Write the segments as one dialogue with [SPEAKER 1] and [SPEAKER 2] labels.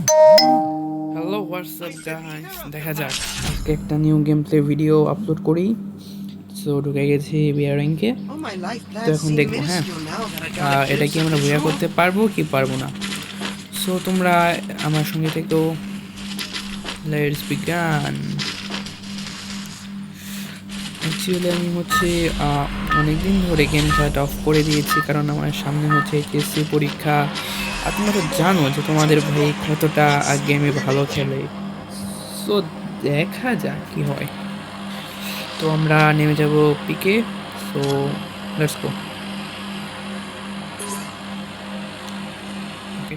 [SPEAKER 1] Hello WhatsApp guys, দেখা যাক আজকে একটা new game play video upload করি। সো ঢুকে গেছি বিয়ার র্যাঙ্কে।
[SPEAKER 2] Oh, my life
[SPEAKER 1] তো
[SPEAKER 2] plans
[SPEAKER 1] এখন
[SPEAKER 2] seem
[SPEAKER 1] দেখবো, হ্যাঁ,
[SPEAKER 2] minuscule now that I gotta
[SPEAKER 1] এটা
[SPEAKER 2] give
[SPEAKER 1] কি আমরা
[SPEAKER 2] something
[SPEAKER 1] ভুয়া
[SPEAKER 2] to 'em.
[SPEAKER 1] করতে পারবো কি পারবো না। সো তোমরা আমার সঙ্গে থেকেও, লেটস বিগান। অ্যাকচুয়ালি আমি হচ্ছে অনেকদিন ধরে গেম খেলাটা অফ করে দিয়েছি, কারণ আমার সামনে হচ্ছে এইচএসসি পরীক্ষা। আর তোমরা তো জানো যে তোমাদের ভাই কতটা গেমে ভালো খেলে। সো দেখা যাক কি হয়। তো আমরা নেমে যাব পিকে। So let's go. ওকে,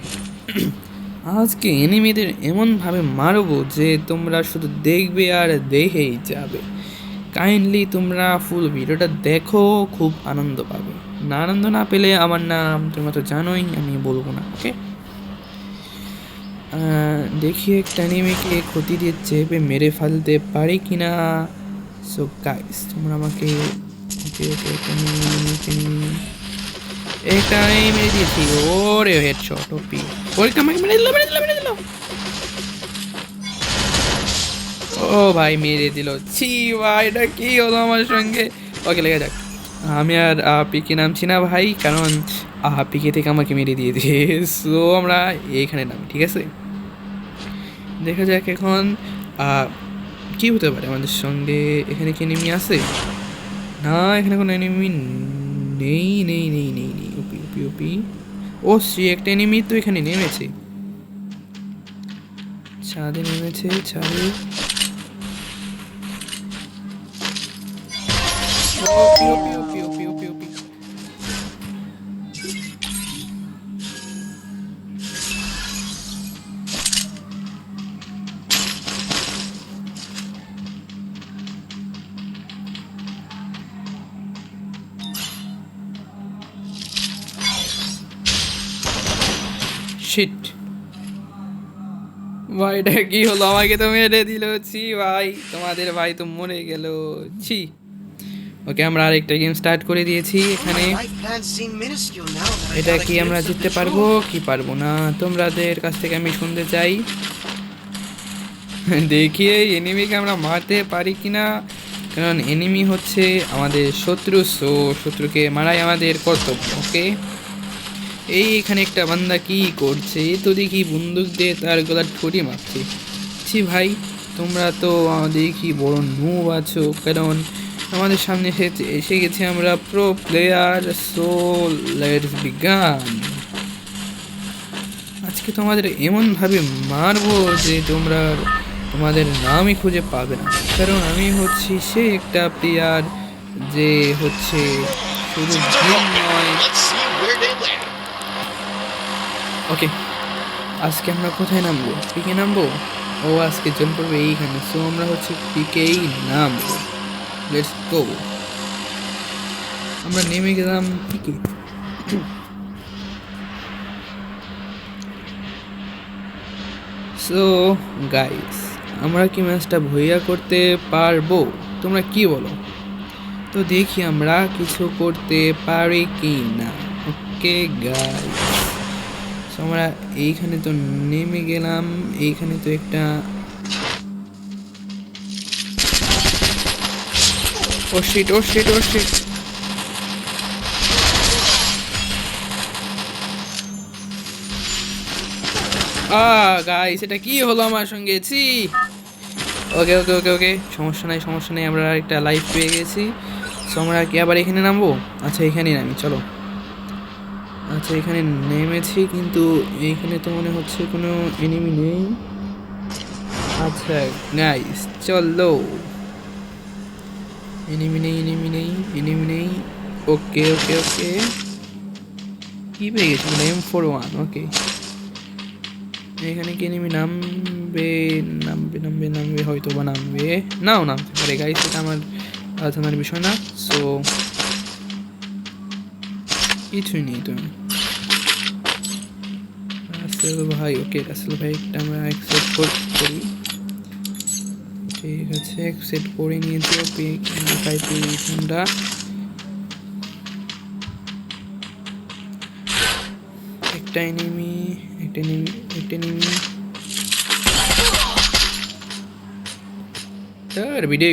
[SPEAKER 1] আজকে এনিমিদের এমনভাবে মারবো যে তোমরা শুধু দেখবে আর দেখেই যাবে। কাইন্ডলি তোমরা ফুল ভিডিওটা দেখো, খুব আনন্দ পাবে। না, আনন্দ না পেলে আমার নাম তোমরা তো জানোই, আমি বলবো না। ওকে, দেখি একটা এনিমিকে ক্ষতি দিয়ে চেপে মেরে ফেলতে পারি কিনা। সো গাইস, তোমরা আমাকে ওকে ওকে একটা এটাই মেরে দিয়েছি। ওরে হেডশট ওপি, পরীক্ষা আমাকে মেরে দিল, মেরে দিল, মেরে দিল। ও ভাই, মেরে দিল। ছি ভাই, এটা কি হলো আমার সঙ্গে। ওকে, লেগে যাক। আমি আর পিকে নামছি না ভাই, কারণ পিকে থেকে আমাকে মেরে দিয়ে দিয়ে। সো আমরা এইখানে নামি, ঠিক আছে। দেখা যাক এখন কি হতে পারে আমাদের সঙ্গে। এখানে কি এনিমি আছে? না, এখানে কোনো এনিমি নেই, নেই, নেই, নেই, নেই। ওপি ওপি ওপি। ও সে একটা এনিমি তো এখানে নেমেছে, ছাদে নেমেছে, ছাদে। ওপি ওপি ওপি ওপি ওপি ওপি। শিট ভাই, এটা কি হলো, আমাকে তো মেরে দিল। ছি ভাই, তোমাদের ভাই তো মরে গেল। ছি। ওকে, আমরা আরেকটা গেম স্টার্ট করে দিয়েছি
[SPEAKER 2] Oh, my
[SPEAKER 1] এখানে।
[SPEAKER 2] life plans seem minuscule now that I
[SPEAKER 1] এটা
[SPEAKER 2] gotta
[SPEAKER 1] কি
[SPEAKER 2] give
[SPEAKER 1] আমরা জিততে
[SPEAKER 2] something to
[SPEAKER 1] পারবো
[SPEAKER 2] 'em.
[SPEAKER 1] কি পারবো না, তোমাদের কাছ থেকে আমি শুনতে চাই। দেখি এই এনিমিকে আমরা মারতে পারি কিনা, কারণ এনিমি হচ্ছে আমাদের শত্রু। সো শত্রুকে মারাই আমাদের কর্তব্য। ওকে, এখানে একটা বান্দা কি করছে, এ তো দেখি বন্দুক দিয়ে তার গলার ঠুঁটি মারছে। ছি ভাই, তোমরা তো দেখি বড় নুব আছো, কারণ আমাদের সামনে এসে গেছে আমরা pro player. So let's began. আজকে তোমাদের এমনভাবে মারবো যে তোমরা তোমাদের নামই খুঁজে পাবে না, কারণ আমি হচ্ছি সে একটা প্লেয়ার যে হচ্ছে শুধু গেম নয়।
[SPEAKER 2] Let's see where they land.
[SPEAKER 1] ওকে, আজকে আমরা কোথায় নামবো? পিকে নামবো। ও আজকে জয়েন করবে এইখানে। সো আমরা হচ্ছে পিকেই নামবো। Let's go. আমরা নেমে গেলাম পিকে। সো গাইস, আমরা কি ম্যাচটা ভইয়া করতে পারবো? তোমরা কি বলো? তো দেখি আমরা কিছু করতে পারি কি না। ওকে গাইস, সো আমরা এইখানে তো নেমে গেলাম। এইখানে তো একটা, ও শিট, ও শিট, ও শিট। গাইস, এটা কি হলো আমার সঙ্গে, ছি। ওকে ওকে ওকে ওকে, সমস্যা নাই, সমস্যা নেই, আমরা একটা লাইফ পেয়ে গেছি। সো আমরা কি আবার এখানে নামবো? আচ্ছা, এখানেই নামি, চলো। আচ্ছা, এখানে নেমেছি, কিন্তু এইখানে তো মনে হচ্ছে কোনো এনিমি নেই। আচ্ছা গাইস, চলো। এনিমি নেই, এনিমি নেই, এনিমি নেই। ওকে ওকে ওকে, কি পেয়ে গেছি মানে M41। ওকে, এখানে কি এনিমি নামবে? নামবে নামবে নামবে, হয়তো বা নামবে, নাও নামতে পারে গাইস, এটা আমার জানার বিষয় না। সো কিছুই নেই তুমি রাসেল ভাই। ওকে রাসেল ভাই, একটা আমরা অ্যাকসেপ্ট করি। ঠিক আছে, অ্যাকসেপ্ট করে নিয়েছি। ওকে, আমরা একটা এনিমি, একটা এনিমি, একটা এনিমি। ভিডিও